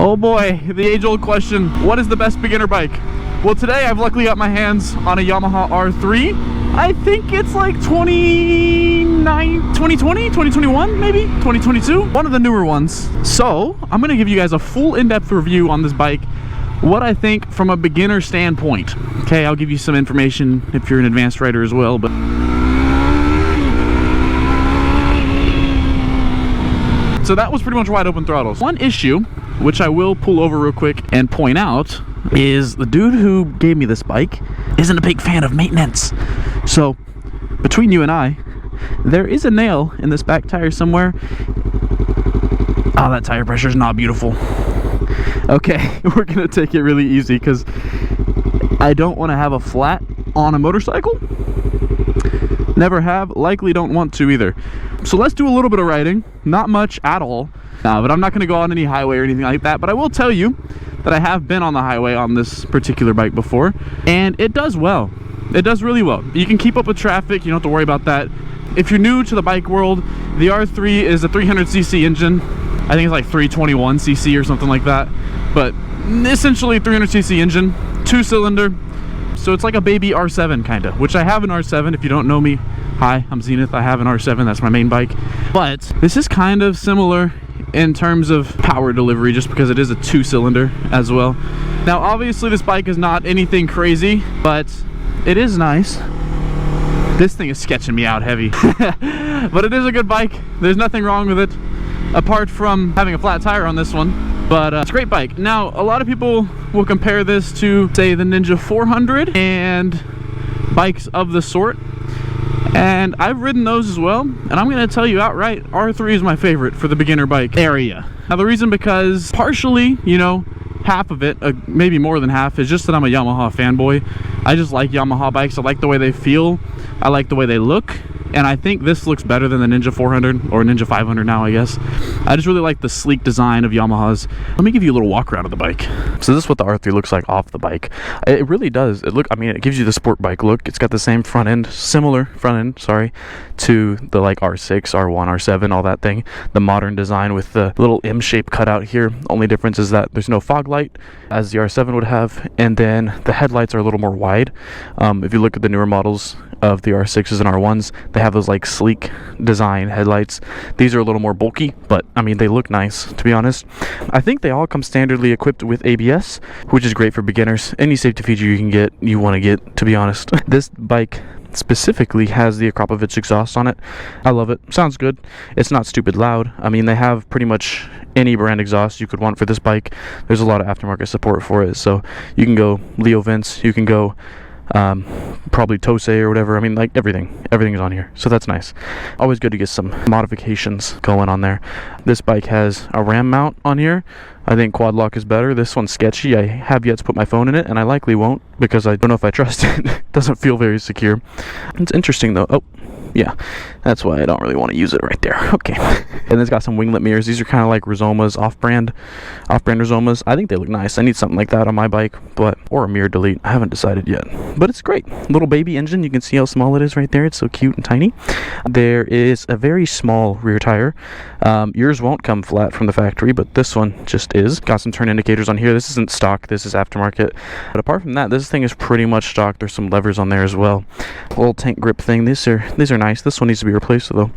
Oh boy, the age-old question, what is the best beginner bike? Well, today I've luckily got my hands on a Yamaha R3. I think it's like 2020, 2021, maybe 2022, one of the newer ones. So I'm gonna give you guys a full in-depth review on this bike, what I think from a beginner standpoint. Okay, I'll give you some information if you're an advanced rider as well, but so that was pretty much wide open throttles. One issue, which I will pull over real quick and point out, is the dude who gave me this bike isn't a big fan of maintenance. So between you and I, there is a nail in this back tire somewhere. Oh, that tire pressure is not beautiful. Okay, we're gonna take it really easy because I don't want to have a flat on a motorcycle. Never have, likely don't want to either. So let's do a little bit of riding, not much at all, but I'm not going to go on any highway or anything like that. But I will tell you that I have been on the highway on this particular bike before, and it does well. It does really well. You can keep up with traffic, you don't have to worry about that. If you're new to the bike world, the R3 is a 300cc engine. I think it's like 321cc or something like that, but essentially 300cc engine, 2-cylinder. So it's like a baby R7 kind of, which I have an R7. If you don't know me, hi, I'm Zenith. I have an R7, that's my main bike. But this is kind of similar in terms of power delivery, just because it is a 2-cylinder as well. Now obviously this bike is not anything crazy, but it is nice. This thing is sketching me out heavy. But it is a good bike. There's nothing wrong with it, apart from having a flat tire on this one. But it's a great bike. Now, a lot of people will compare this to, say, the Ninja 400 and bikes of the sort. And I've ridden those as well. And I'm going to tell you outright, R3 is my favorite for the beginner bike area. Now, the reason because partially, you know, half of it, maybe more than half, is just that I'm a Yamaha fanboy. I just like Yamaha bikes. I like the way they feel. I like the way they look. And I think this looks better than the Ninja 400, or Ninja 500 now, I guess. I just really like the sleek design of Yamaha's. Let me give you a little walk around of the bike. So this is what the R3 looks like off the bike. It really does. It gives you the sport bike look. It's got the same front end, similar front end, sorry, to the like R6, R1, R7, all that thing. The modern design with the little M-shape cutout here. Only difference is that there's no fog light, as the R7 would have, and then the headlights are a little more wide. If you look at the newer models of the R6s and R1s, they have those like sleek design headlights. These are a little more bulky, but I mean, they look nice, to be honest. I think they all come standardly equipped with ABS, which is great for beginners. Any safety feature you want to get, to be honest. This bike specifically has the Akrapovic exhaust on it. I love it. Sounds good. It's not stupid loud. I mean, they have pretty much any brand exhaust you could want for this bike. There's a lot of aftermarket support for it, so you can go Leo Vince, you can go probably Tosei or whatever. I mean, like everything is on here, so that's nice. Always good to get some modifications going on there. This bike has a RAM mount on here. I think quad lock is better. This one's sketchy. I have yet to put my phone in it, and I likely won't because I don't know if I trust it. It doesn't feel very secure. It's interesting though. Oh yeah, that's why I don't really want to use it right there. Okay. And it's got some winglet mirrors. These are kind of like Rizoma's off-brand Rizomas. I think they look nice. I need something like that on my bike, or a mirror delete. I haven't decided yet, but it's great. Little baby engine. You can see how small it is right there. It's so cute and tiny. There is a very small rear tire. Yours won't come flat from the factory, but this one just is. Got some turn indicators on here. This isn't stock. This is aftermarket. But apart from that, this thing is pretty much stock. There's some levers on there as well. A little tank grip thing. These are nice. This one needs to be replaced though.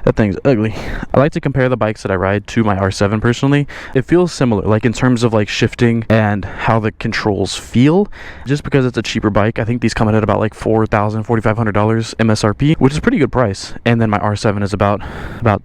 That thing's ugly. I like to compare the bikes that I ride to my R7 personally. It feels similar, like in terms of like shifting and how the controls feel. Just because it's a cheaper bike, I think these come in at about like $4,000, $4,500 MSRP, which is a pretty good price. And then my R7 is about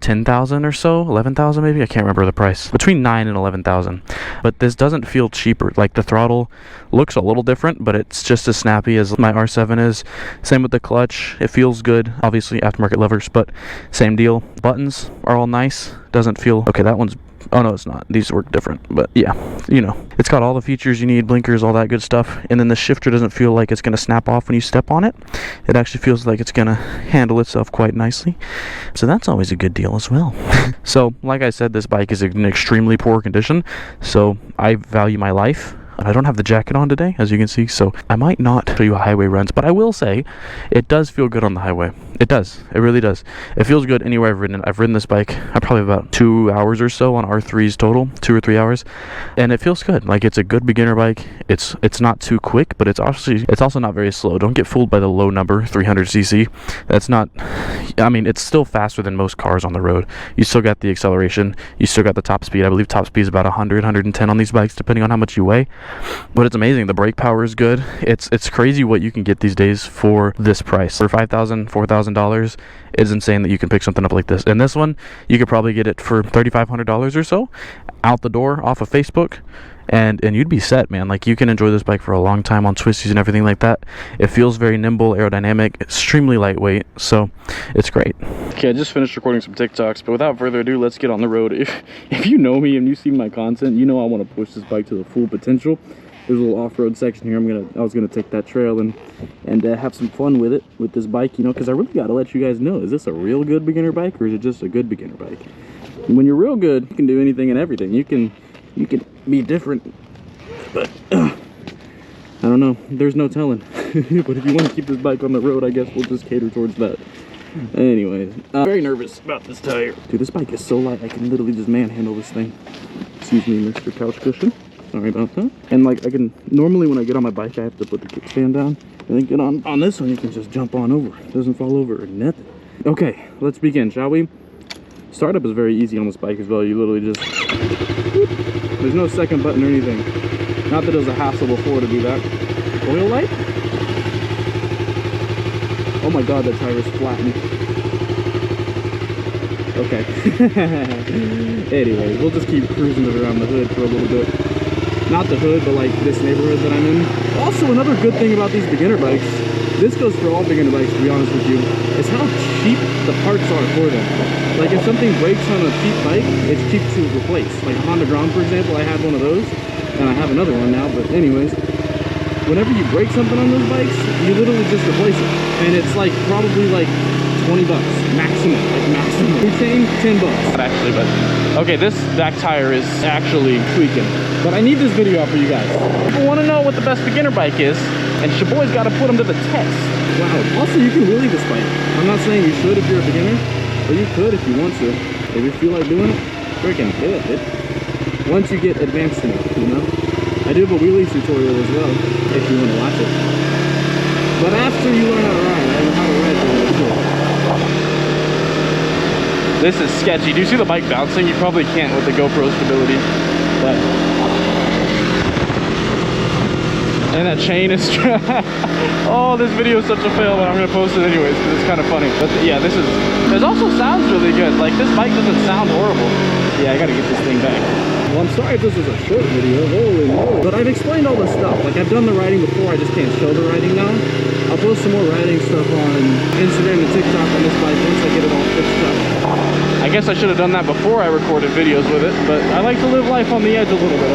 10,000 or so, 11,000 maybe. I can't remember the price. Between 9 and 11,000. But this doesn't feel cheaper. Like the throttle looks a little different, but it's just as snappy as my R7 is. Same with the clutch. It feels good. Obviously aftermarket levers, but same deal. Buttons are all nice. Doesn't feel okay. That one's, oh no, it's not. These work different, but yeah, you know, it's got all the features you need, blinkers, all that good stuff. And then the shifter doesn't feel like it's going to snap off when you step on it. It actually feels like it's going to handle itself quite nicely. So that's always a good deal as well. So like I said, this bike is in extremely poor condition, so I value my life. I don't have the jacket on today, as you can see, so I might not show you how highway runs, but I will say it does feel good on the highway. It does. It really does. It feels good anywhere I've ridden it. I've ridden this bike probably about 2 hours or so on R3s total, 2 or 3 hours, and it feels good. Like, it's a good beginner bike. It's not too quick, but it's also not very slow. Don't get fooled by the low number, 300cc. That's not, I mean, it's still faster than most cars on the road. You still got the acceleration. You still got the top speed. I believe top speed is about 100, 110 on these bikes, depending on how much you weigh. But it's amazing. The brake power is good. It's crazy what you can get these days for this price. For $5,000, $4,000, it's insane that you can pick something up like this. And this one, you could probably get it for $3,500 or so, out the door, off of Facebook. And you'd be set, man. Like, you can enjoy this bike for a long time on twisties and everything like that. It feels very nimble, aerodynamic, extremely lightweight, so it's great. Okay, I just finished recording some TikToks, but without further ado, let's get on the road. If you know me and you see my content, you know I want to push this bike to the full potential. There's a little off-road section here. I was gonna take that trail and have some fun with it, with this bike, you know, because I really gotta let you guys know, is this a real good beginner bike or is it just a good beginner bike? And when you're real good, you can do anything and everything. You can be different, but I don't know, there's no telling. But if you want to keep this bike on the road, I guess we'll just cater towards that. Anyways, very nervous about this tire. Dude, this bike is so light, I can literally just manhandle this thing. Excuse me, Mr. Couch Cushion. Sorry about that. And like, normally when I get on my bike, I have to put the kickstand down, and then get on this one, you can just jump on over. It doesn't fall over or nothing. Okay, let's begin, shall we? Startup is very easy on this bike as well. You literally just, whoop. There's no second button or anything. Not that it was a hassle before to do that. Oil light? Oh my god, that tire is flattened. Okay. Anyways, we'll just keep cruising it around the hood for a little bit. Not the hood, but like this neighborhood that I'm in. Also, another good thing about these beginner bikes, this goes for all beginner bikes, to be honest with you, is how cheap the parts are for them. Like, if something breaks on a cheap bike, it's cheap to replace. Like a Honda Grom, for example, I had one of those, and I have another one now, but anyways, whenever you break something on those bikes, you literally just replace it. And it's like, probably like 20 bucks, maximum, like maximum. We change 10 bucks. Not actually, but, okay, this back tire is actually tweaking. But I need this video out for you guys. People want to know what the best beginner bike is, and your boy's got to put them to the test. Wow, also you can wheelie this bike. I'm not saying you should if you're a beginner, but you could if you want to. If you feel like doing it, freaking do it. Once you get advanced enough, you know? I do have a wheelie tutorial as well, if you want to watch it. But after you learn how to ride, I know how to ride really good. This is sketchy. Do you see the bike bouncing? You probably can't with the GoPro stability, but... And that chain is... Oh, this video is such a fail, but I'm going to post it anyways, because it's kind of funny. But yeah, this also sounds really good. Like, this bike doesn't sound horrible. Yeah, I got to get this thing back. Well, I'm sorry if this is a short video, holy moly. But I've explained all this stuff. Like, I've done the riding before, I just can't show the riding now. I'll post some more riding stuff on Instagram and TikTok on this bike once I get it all fixed up. I guess I should have done that before I recorded videos with it, but I like to live life on the edge a little bit.